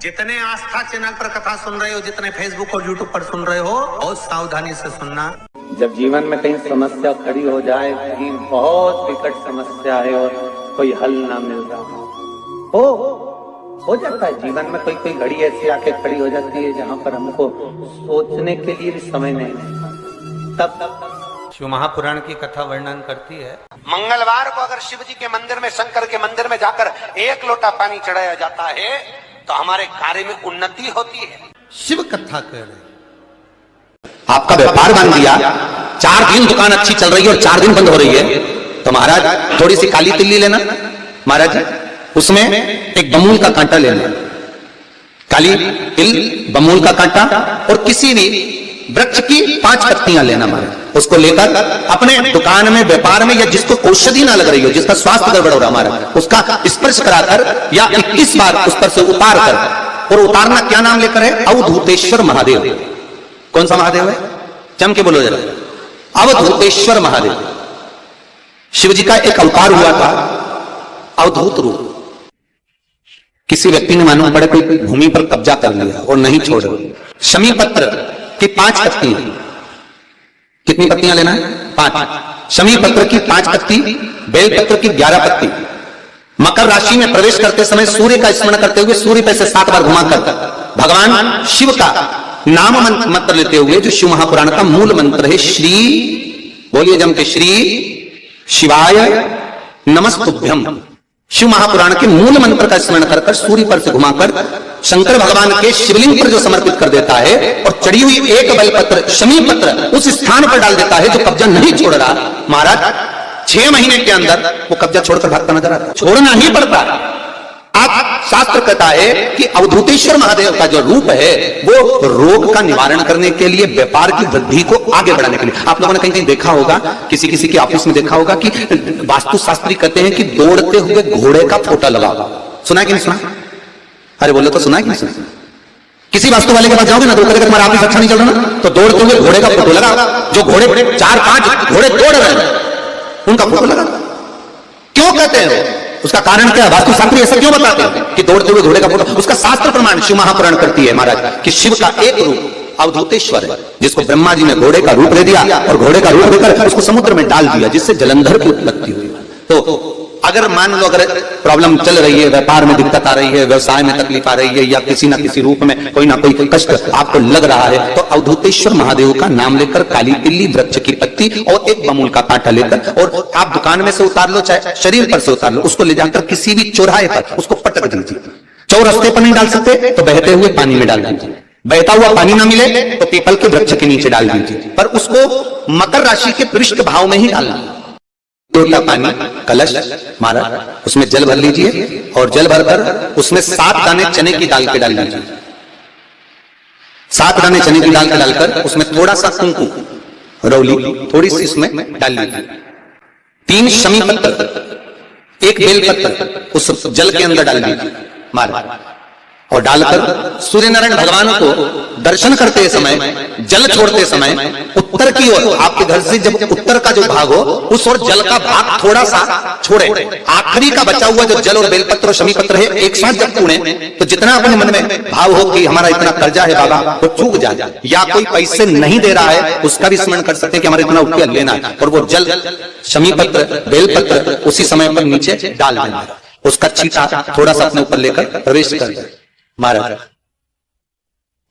जितने आस्था चैनल पर कथा सुन रहे हो, जितने फेसबुक और यूट्यूब पर सुन रहे हो, बहुत सावधानी से सुनना। जब जीवन में कहीं समस्या खड़ी हो जाए, कहीं बहुत विकट समस्या है और कोई हल ना मिल रहा हो जाता है जीवन में, कोई घड़ी ऐसी आके खड़ी हो जाती है जहां पर हमको सोचने के लिए भी समय नहीं, तब शिव महापुराण की कथा वर्णन करती है। मंगलवार को अगर शिव जी के मंदिर में, शंकर के मंदिर में जाकर 1 लोटा पानी चढ़ाया जाता है तो हमारे कार्य में उन्नति होती है। शिव कथा कर रहे, आपका व्यापार बंद दिया, 4 दिन दुकान अच्छी चल रही है और 4 दिन बंद हो रही है, तो महाराज थोड़ी सी काली तिल्ली लेना, महाराज उसमें एक बमूल का कांटा लेना, काली तिल, बमूल का कांटा और किसी भी वृक्ष की 5 पत्तियां लेना महाराज, उसको लेकर अपने दुकान में, व्यापार में, या जिसको औषधि ना लग रही हो, जिसका स्वास्थ्य गड़बड़ हो रहा महाराज, उसका स्पर्श कराकर या 21 बार उस पर से उतार कर, और उतारना क्या नाम लेकर है? अवधूतेश्वर महादेव। कौन सा महादेव है? चम के बोलो जरा। अवधूतेश्वर महादेव शिव जी का एक अवतार हुआ था, अवधूत रूप। किसी व्यक्ति ने मानो बड़े कोई भूमि पर कब्जा कर लिया और नहीं छोड़, शमी पत्र की 5 पत्तियां, कितनी पत्तियां लेना है? 5। शमी पत्र की 5 पत्ती, बेल पत्र की 11 पत्ती। मकर राशि में प्रवेश करते समय सूर्य का स्मरण करते हुए सूर्य पे से 7 बार घुमाकर भगवान शिव का नाम मंत्र लेते हुए, जो शिव महापुराण का मूल मंत्र है, श्री, बोलिए जम के, श्री शिवाय नमस्तुभ्यम। शिव महापुराण के मूल मंत्र का स्मरण कर सूर्य पर से घुमाकर शंकर भगवान के शिवलिंग पर जो समर्पित कर देता है और चढ़ी हुई एक बेलपत्र, शमी पत्र उस स्थान पर डाल देता है जो कब्जा नहीं छोड़ रहा, महाराज 6 महीने के अंदर वो कब्जा छोड़कर भागता नजर आता, छोड़ना ही पड़ता। आप शास्त्र कहता है कि अवधूतेश्वर महादेव का जो रूप है वो रोग का निवारण करने के लिए, व्यापार की वृद्धि को आगे बढ़ाने के लिए। आप लोगों ने कहीं कहीं देखा होगा, किसी किसी के ऑफिस में देखा होगा कि वास्तुशास्त्री कहते हैं कि दौड़ते हुए घोड़े का फोटो लगाओ। सुना है कि नहीं सुना? अरे बोलो तो सुना है कि नहीं सुना? किसी वास्तु वाले के पास जाओगे ना तो कहेगा तुम्हारा ऑफिस अच्छा नहीं चल रहा ना, तो दौड़ते हुए घोड़े का फोटो लगाओ। जो घोड़े 4-5 घोड़े दौड़ रहे हैं उनका फोटो लगा। क्यों कहते हैं? उसका कारण क्या? वास्तुशास्त्री ऐसा क्यों बताते हैं कि दौड़ते हुए घोड़े का फोटो? उसका शास्त्र प्रमाण शिव महापुराण करती है महाराज कि शिव का एक रूप अवधूतेश्वर है, जिसको ब्रह्मा जी ने घोड़े का रूप दे दिया और घोड़े का रूप देकर उसको समुद्र में डाल दिया, जिससे जलंधर की उत्पत्ति हुई। तो अगर मान लो अगर प्रॉब्लम चल रही है, व्यापार में दिक्कत आ रही है, व्यवसाय में तकलीफ आ रही है, या किसी ना किसी रूप में कोई ना कोई कष्ट आपको लग रहा है, तो अवधूतेश्वर महादेव का नाम लेकर काली तिल्ली, वृक्ष की पत्ती और एक बमूल का कांटा लेकर, और आप दुकान में से उतार लो, चाहे शरीर पर से उतार लो, उसको ले जाकर किसी भी चौराहे पर उसको पटक दीजिए। चौरस्ते पर नहीं डाल सकते तो बहते हुए पानी में डाल दीजिए, बहता हुआ पानी ना मिले तो पीपल के वृक्ष के नीचे डाल दीजिए, पर उसको मकर राशि के पृष्ठ भाव में ही डालना। लोटा पानी, कलश मारा, उसमें जल भर लीजिए और जल भरकर उसमें 7 दाने चने की दाल के डाल लीजिए। 7 दाने चने की दाल के डालकर उसमें थोड़ा सा कुंकू, रौली थोड़ी सी उसमें डाल लीजिए। 3 शमी पत्थर, 1 बेल पत्थर उस जल के अंदर डाल दीजिए मारा, और डालकर सूर्य नारायण भगवान को दर्शन करते समय, जल छोड़ते समय उत्तर की ओर, आपके घर से जब उत्तर का जो भाग हो उस ओर जल का भाग थोड़ा सा छोड़े। आखिरी का बचा हुआ जो जल और बेलपत्र और शमी पत्र है एक साथ जब छूने तो जितना अपने मन में भाव हो कि हमारा इतना कर्जा है बाबा, वो चूक जाए, या कोई पैसे नहीं दे रहा है उसका भी स्मरण कर सकते हैं कि हमारे इतना रुपया लेना है, और वो जल, शमी पत्र, बेलपत्र उसी समय पर नीचे डाल देना, उसका छींटा थोड़ा सा अपने ऊपर लेकर प्रवेश कर दे महाराज।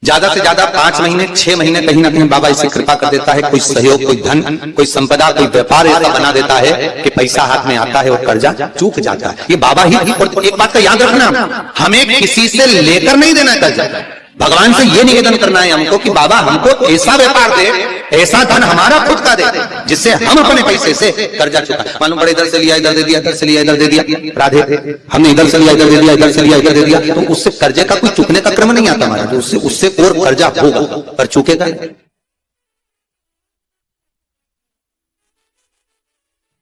ज्यादा से ज्यादा 5 महीने 6 महीने कहीं ना कहीं बाबा इसे कृपा कर देता है, कोई सहयोग, कोई धन, कोई संपदा, कोई व्यापार ऐसा बना देता है कि पैसा हाथ में आता है और कर्जा चूक जाता है। ये बाबा ही। और एक बात तो याद रखना, हमें किसी से लेकर नहीं देना कर्जा, भगवान से ये निवेदन करना है हमको कि बाबा हमको ऐसा व्यापार दे, ऐसा धन हमारा खुद का दे जिससे हम अपने पैसे से कर्जा चुका। मालूम पड़े इधर से लिया, इधर दे दिया, इधर से लिया, इधर दे दिया, राधे हमने इधर से लिया, इधर दे दिया, इधर से लिया, इधर दे दिया, तो उससे कर्जे का कोई चुकने का क्रम नहीं आता हमारा, उससे और कर्जा होगा पर चुकेगा,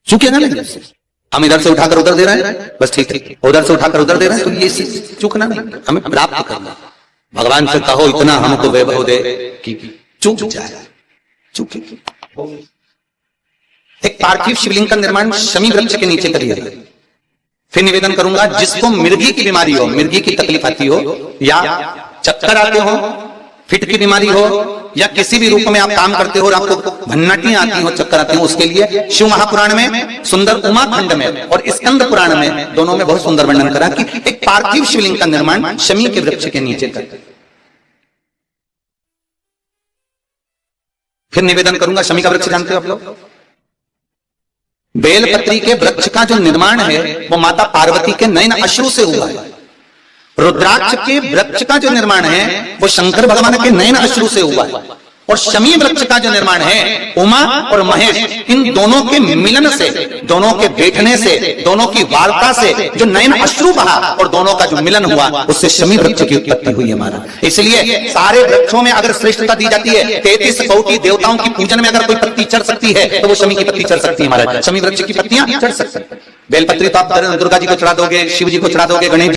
चुकेगा नहीं। हम इधर से उठाकर उधर दे रहे हैं, बस ठीक है, उधर से उठाकर उधर दे रहे हैं, तो ये चुकना नहीं, हमें प्राप्त करना। भगवान से कहो इतना हमको वैभव दे कि चूक जाए, चूके। एक पार्थिव शिवलिंग का निर्माण शमी वृक्ष के नीचे करिए, फिर निवेदन करूंगा, जिसको मिर्गी की बीमारी हो, मिर्गी की तकलीफ आती हो, या चक्कर आते हो, फिट की बीमारी हो, या किसी भी रूप में आप काम करते हो और आपको भन्नाटी आती हो, चक्कर आते हो, उसके लिए शिव महापुराण में, सुंदर उमा खंड में और स्कंद पुराण में, दोनों में बहुत सुंदर वर्णन करा कि एक पार्थिव शिवलिंग का निर्माण शमी के वृक्ष के नीचे करते। फिर निवेदन करूंगा, शमी का वृक्ष जानते हो आप लोग? बेलपत्री के वृक्ष का जो निर्माण है वो माता पार्वती के नयन अश्रु से हुआ है। रुद्राक्ष के वृक्ष का जो निर्माण है वो शंकर भगवान के नयन अश्रु से हुआ है। और शमी वृक्ष का जो निर्माण है उमा और महेश, इन दोनों के मिलन से, दोनों के बैठने से, दोनों की वार्ता से जो नयन अश्रु बहा और दोनों का जो मिलन हुआ, उससे शमी वृक्ष की उत्पत्ति हुई है महाराज। इसलिए सारे वृक्षों में अगर श्रेष्ठता दी जाती है, 33 कोटि देवताओं की पूजन में अगर कोई पत्ती चढ़ सकती है तो वो शमी की पत्ती चढ़ सकती है महाराज। शमी वृक्ष की पत्तियां चढ़ सकती है। बेलपत्री तो आप दुर्गा जी को चढ़ा दोगे, शिव जी को चढ़ा दोगे, गणेश